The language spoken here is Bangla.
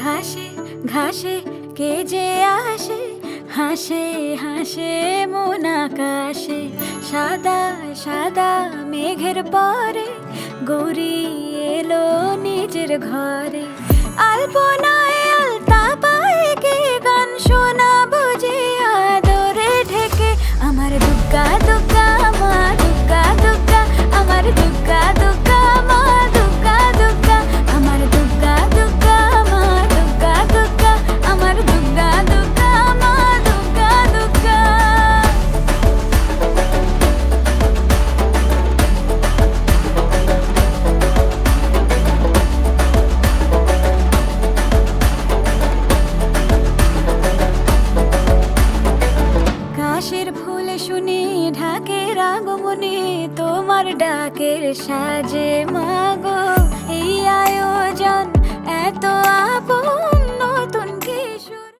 ঘাসে ঘাসে কে যে আসে, হাসে হাসে মন আকাশে। সাদা সাদা মেঘের পরে গৌরী এলো নিজের ঘরে। আলপনায় আলতা পায়ে কে গান শোনাবো যে আদরে ঢেকে। আমার দুগ্গা দুগ্গা মা দুগ্গা দুগ্গা, আমার দুগ্গা দুগ্গা মা দুগ্গা দুগ্গা, আমার দুগ্গা দুগ্গা মা দুগ্গা দুগ্গা, আমার দুগ্গা দুগ্গা মা দুগ্গা দুগ্গা। কাশের ফুল শুনি ঢাকের আগমনে, তোমার ডাকের সাজে মাগো এই আয়